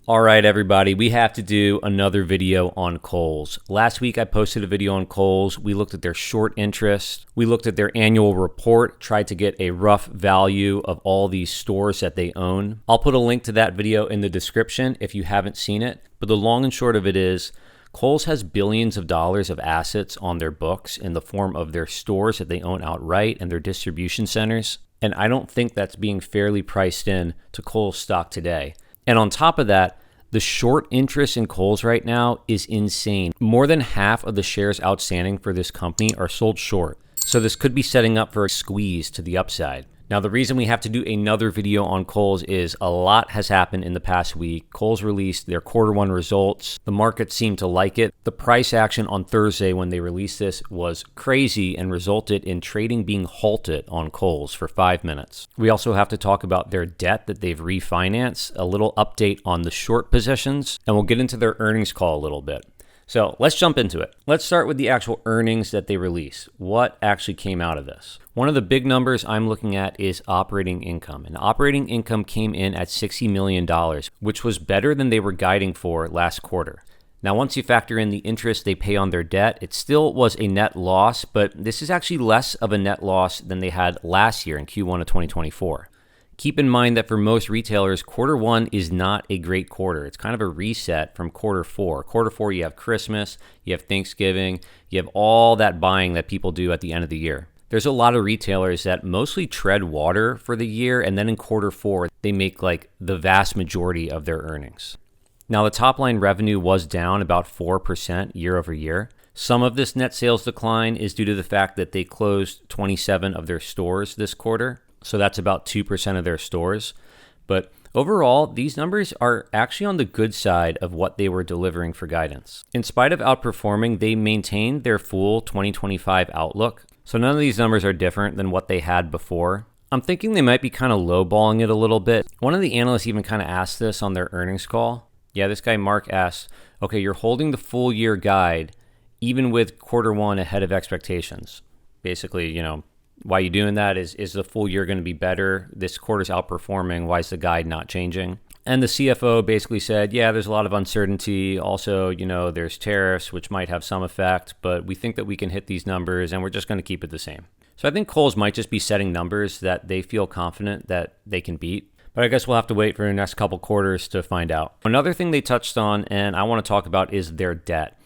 All right, everybody, we have to do another video on Kohl's. Last week, I posted a video on Kohl's. We looked at their short interest. We looked at their annual report, tried to get a rough value of all these stores that they own. I'll put a link to that video in the description if you haven't seen it. But the long and short of it is, Kohl's has billions of dollars of assets on their books in the form of their stores that they own outright and their distribution centers. And I don't think that's being fairly priced in to Kohl's stock today. And on top of that, the short interest in Kohl's right now is insane. More than half of the shares outstanding for this company are sold short. So this could be setting up for a squeeze to the upside. Now, the reason we have to do another video on Kohl's is a lot has happened in the past week. Kohl's released their quarter 1 results. The market seemed to like it. The price action on Thursday when they released this was crazy and resulted in trading being halted on Kohl's for 5 minutes. We also have to talk about their debt that they've refinanced, a little update on the short positions, and we'll get into their earnings call a little bit. So let's jump into it. Let's start with the actual earnings that they release. What actually came out of this? One of the big numbers I'm looking at is operating income. And operating income came in at $60 million, which was better than they were guiding for last quarter. Now, once you factor in the interest they pay on their debt, it still was a net loss, but this is actually less of a net loss than they had last year in Q1 of 2024. Keep in mind that for most retailers, quarter 1 is not a great quarter. It's kind of a reset from quarter 4. Quarter 4, you have Christmas, you have Thanksgiving, you have all that buying that people do at the end of the year. There's a lot of retailers that mostly tread water for the year, and then in quarter 4, they make like the vast majority of their earnings. Now, the top line revenue was down about 4% year over year. Some of this net sales decline is due to the fact that they closed 27 of their stores this quarter. So that's about 2% of their stores. But overall, these numbers are actually on the good side of what they were delivering for guidance. In spite of outperforming, they maintained their full 2025 outlook. So none of these numbers are different than what they had before. I'm thinking they might be kind of lowballing it a little bit. One of the analysts even kind of asked this on their earnings call. Yeah, this guy Mark asked, okay, you're holding the full year guide even with quarter 1 ahead of expectations. Basically, why you doing that? Is the full year going to be better? This quarter's outperforming. Why is the guide not changing? And the CFO basically said, yeah, there's a lot of uncertainty. Also, there's tariffs, which might have some effect, but we think that we can hit these numbers and we're just going to keep it the same. So I think Kohl's might just be setting numbers that they feel confident that they can beat. But I guess we'll have to wait for the next couple quarters to find out. Another thing they touched on, and I want to talk about, is their debt.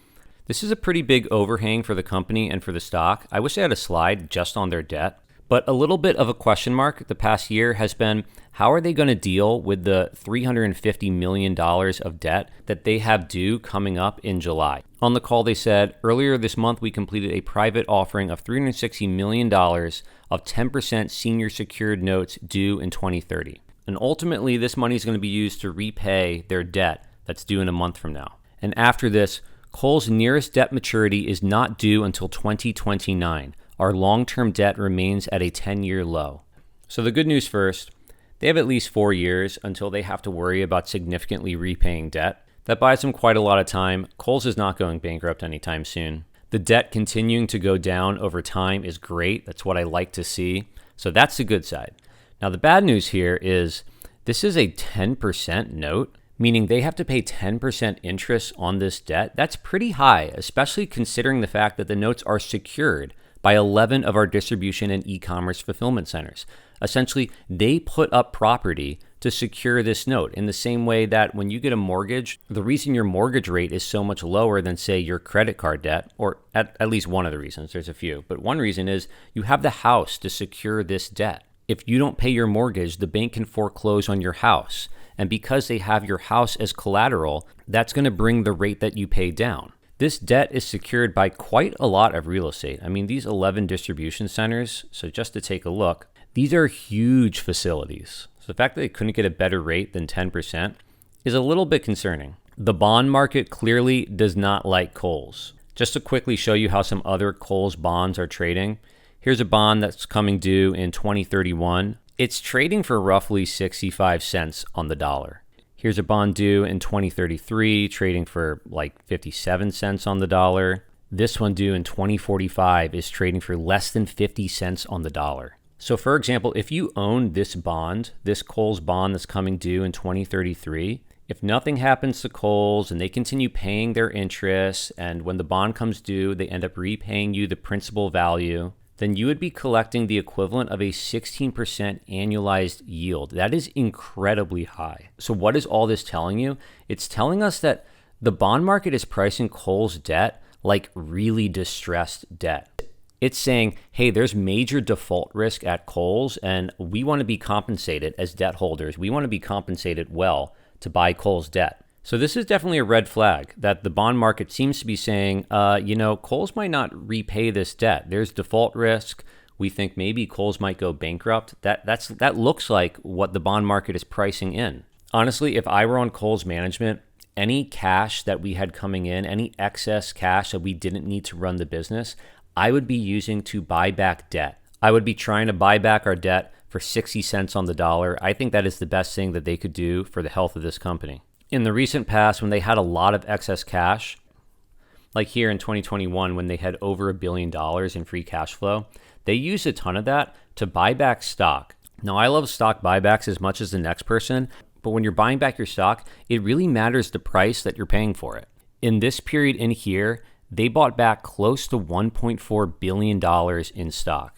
This is a pretty big overhang for the company and for the stock. I wish they had a slide just on their debt. But a little bit of a question mark the past year has been, how are they going to deal with the $350 million of debt that they have due coming up in July? On the call, they said, earlier this month, we completed a private offering of $360 million of 10% senior secured notes due in 2030. And ultimately, this money is going to be used to repay their debt that's due in a month from now. And after this, Kohl's nearest debt maturity is not due until 2029. Our long-term debt remains at a 10-year low. So the good news first, they have at least 4 years until they have to worry about significantly repaying debt. That buys them quite a lot of time. Kohl's is not going bankrupt anytime soon. The debt continuing to go down over time is great. That's what I like to see. So that's the good side. Now the bad news here is this is a 10% note, meaning they have to pay 10% interest on this debt. That's pretty high, especially considering the fact that the notes are secured by 11 of our distribution and e-commerce fulfillment centers. Essentially, they put up property to secure this note in the same way that when you get a mortgage, the reason your mortgage rate is so much lower than, say, your credit card debt, or at least one of the reasons, there's a few, but one reason is you have the house to secure this debt. If you don't pay your mortgage, the bank can foreclose on your house. And because they have your house as collateral, that's going to bring the rate that you pay down. This debt is secured by quite a lot of real estate. I mean, these 11 distribution centers, so just to take a look, these are huge facilities. So the fact that they couldn't get a better rate than 10% is a little bit concerning. The bond market clearly does not like Kohl's. Just to quickly show you how some other Kohl's bonds are trading, here's a bond that's coming due in 2031. It's trading for roughly 65 cents on the dollar. Here's a bond due in 2033, trading for like 57 cents on the dollar. This one due in 2045 is trading for less than 50 cents on the dollar. So for example, if you own this bond, this Kohl's bond that's coming due in 2033, If nothing happens to Kohl's and they continue paying their interest, and when the bond comes due, they end up repaying you the principal value, then you would be collecting the equivalent of a 16% annualized yield. That is incredibly high. So what is all this telling you? It's telling us that the bond market is pricing Kohl's debt like really distressed debt. It's saying, hey, there's major default risk at Kohl's, and we want to be compensated as debt holders. We want to be compensated well to buy Kohl's debt. So this is definitely a red flag that the bond market seems to be saying, Kohl's might not repay this debt. There's default risk. We think maybe Kohl's might go bankrupt. That looks like what the bond market is pricing in. Honestly, if I were on Kohl's management, any cash that we had coming in, any excess cash that we didn't need to run the business, I would be using to buy back debt. I would be trying to buy back our debt for 60 cents on the dollar. I think that is the best thing that they could do for the health of this company. In the recent past, when they had a lot of excess cash, like here in 2021, when they had over $1 billion in free cash flow, they used a ton of that to buy back stock. Now, I love stock buybacks as much as the next person, but when you're buying back your stock, it really matters the price that you're paying for it. In this period in here, they bought back close to $1.4 billion in stock.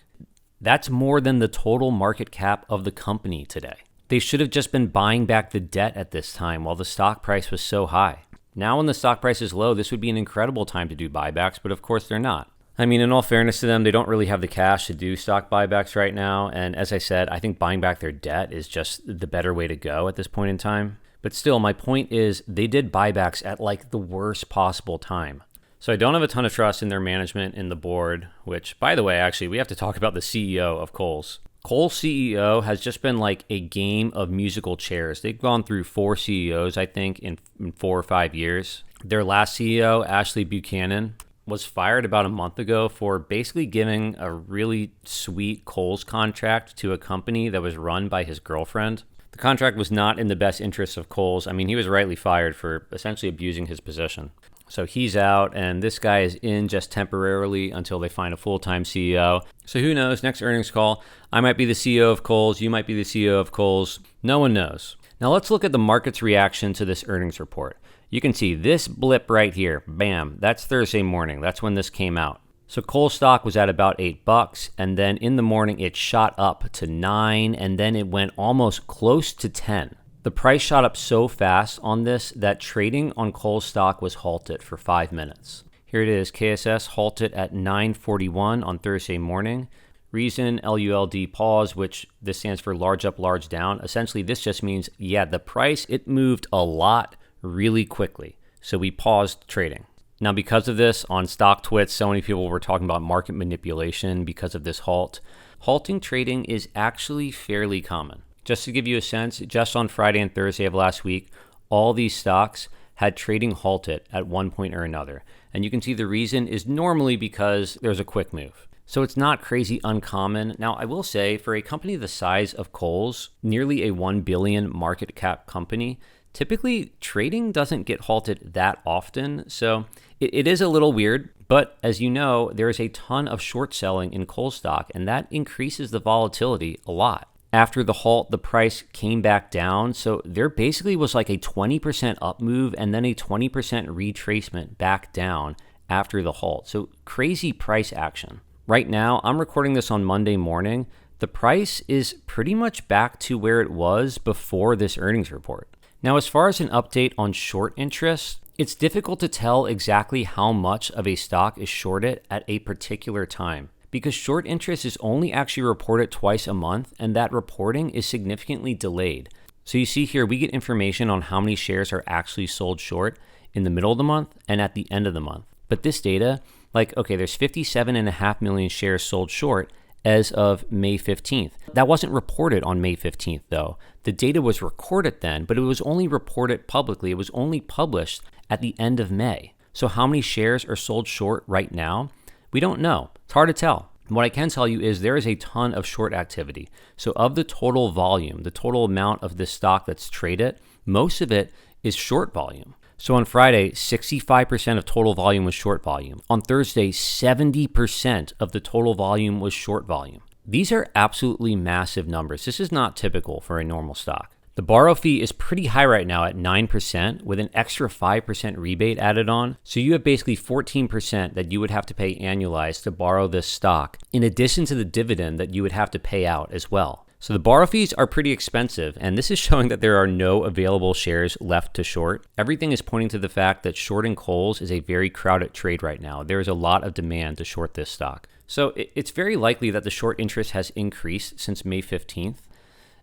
That's more than the total market cap of the company today. They should have just been buying back the debt at this time while the stock price was so high. Now when the stock price is low, this would be an incredible time to do buybacks, but of course they're not. I mean, in all fairness to them, they don't really have the cash to do stock buybacks right now. And as I said, I think buying back their debt is just the better way to go at this point in time. But still, my point is they did buybacks at like the worst possible time. So I don't have a ton of trust in their management, in the board, which, by the way, actually, we have to talk about the CEO of Kohl's. Kohl's CEO has just been like a game of musical chairs. They've gone through 4 CEOs, I think, in 4 or 5 years. Their last CEO, Ashley Buchanan, was fired about a month ago for basically giving a really sweet Kohl's contract to a company that was run by his girlfriend. The contract was not in the best interests of Kohl's. I mean, he was rightly fired for essentially abusing his position. So he's out, and this guy is in just temporarily until they find a full-time CEO. So who knows? Next earnings call, I might be the CEO of Kohl's. You might be the CEO of Kohl's. No one knows. Now let's look at the market's reaction to this earnings report. You can see this blip right here. Bam. That's Thursday morning. That's when this came out. So Kohl's stock was at about $8, and then in the morning it shot up to $9, and then it went almost close to $10. The price shot up so fast on this that trading on Kohl's stock was halted for 5 minutes. Here it is. KSS halted at 9:41 on Thursday morning. Reason, LULD pause, which this stands for large up, large down. Essentially, this just means, the price, it moved a lot really quickly. So we paused trading. Now, because of this, on stock twits, so many people were talking about market manipulation because of this halt. Halting trading is actually fairly common. Just to give you a sense, just on Friday and Thursday of last week, all these stocks had trading halted at one point or another. And you can see the reason is normally because there's a quick move. So it's not crazy uncommon. Now, I will say for a company the size of Kohl's, nearly a $1 billion market cap company, typically trading doesn't get halted that often. So it is a little weird, but as you know, there is a ton of short selling in Kohl's stock, and that increases the volatility a lot. After the halt, the price came back down. So there basically was like a 20% up move and then a 20% retracement back down after the halt. So crazy price action. Right now, I'm recording this on Monday morning. The price is pretty much back to where it was before this earnings report. Now, as far as an update on short interest, it's difficult to tell exactly how much of a stock is shorted at a particular time, because short interest is only actually reported twice a month, and that reporting is significantly delayed. So you see here, we get information on how many shares are actually sold short in the middle of the month and at the end of the month. But this data, there's 57.5 million shares sold short as of May 15th. That wasn't reported on May 15th, though. The data was recorded then, but it was only reported publicly. It was only published at the end of May. So how many shares are sold short right now? We don't know. It's hard to tell. What I can tell you is there is a ton of short activity. So of the total volume, the total amount of this stock that's traded, most of it is short volume. So on Friday, 65% of total volume was short volume. On Thursday, 70% of the total volume was short volume. These are absolutely massive numbers. This is not typical for a normal stock. The borrow fee is pretty high right now at 9% with an extra 5% rebate added on. So you have basically 14% that you would have to pay annualized to borrow this stock, in addition to the dividend that you would have to pay out as well. So the borrow fees are pretty expensive, and this is showing that there are no available shares left to short. Everything is pointing to the fact that shorting Kohl's is a very crowded trade right now. There is a lot of demand to short this stock. So it's very likely that the short interest has increased since May 15th.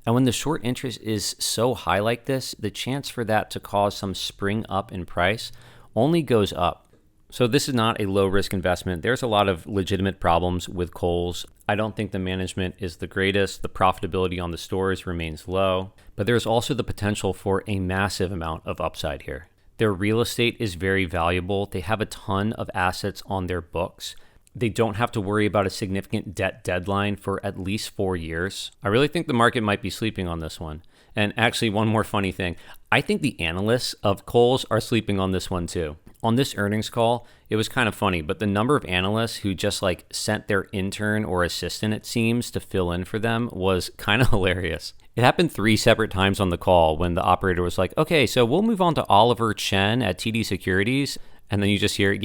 And when the short interest is so high like this, the chance for that to cause some spring up in price only goes up. So this is not a low-risk investment. There's a lot of legitimate problems with Kohl's. I don't think the management is the greatest. The profitability on the stores remains low. But there's also the potential for a massive amount of upside here. Their real estate is very valuable. They have a ton of assets on their books. They don't have to worry about a significant debt deadline for at least 4 years. I really think the market might be sleeping on this one. And actually, one more funny thing. I think the analysts of Kohl's are sleeping on this one too. On this earnings call, it was kind of funny, but the number of analysts who just sent their intern or assistant, it seems, to fill in for them was kind of hilarious. It happened 3 separate times on the call when the operator was like, okay, so we'll move on to Oliver Chen at TD Securities. And then you just hear,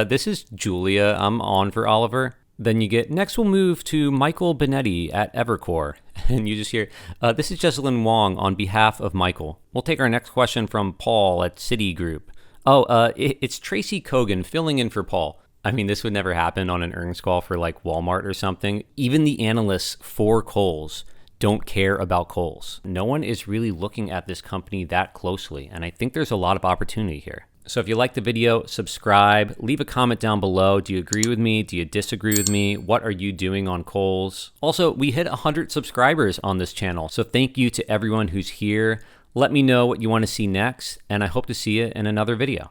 this is Julia. I'm on for Oliver. Then you get, next we'll move to Michael Benetti at Evercore. And you just hear, this is Jesselyn Wong on behalf of Michael. We'll take our next question from Paul at Citigroup. It's Tracy Kogan filling in for Paul. I mean, this would never happen on an earnings call for Walmart or something. Even the analysts for Kohl's don't care about Kohl's. No one is really looking at this company that closely. And I think there's a lot of opportunity here. So if you like the video, subscribe, leave a comment down below. Do you agree with me? Do you disagree with me? What are you doing on Kohl's? Also, we hit 100 subscribers on this channel. So thank you to everyone who's here. Let me know what you want to see next, and I hope to see you in another video.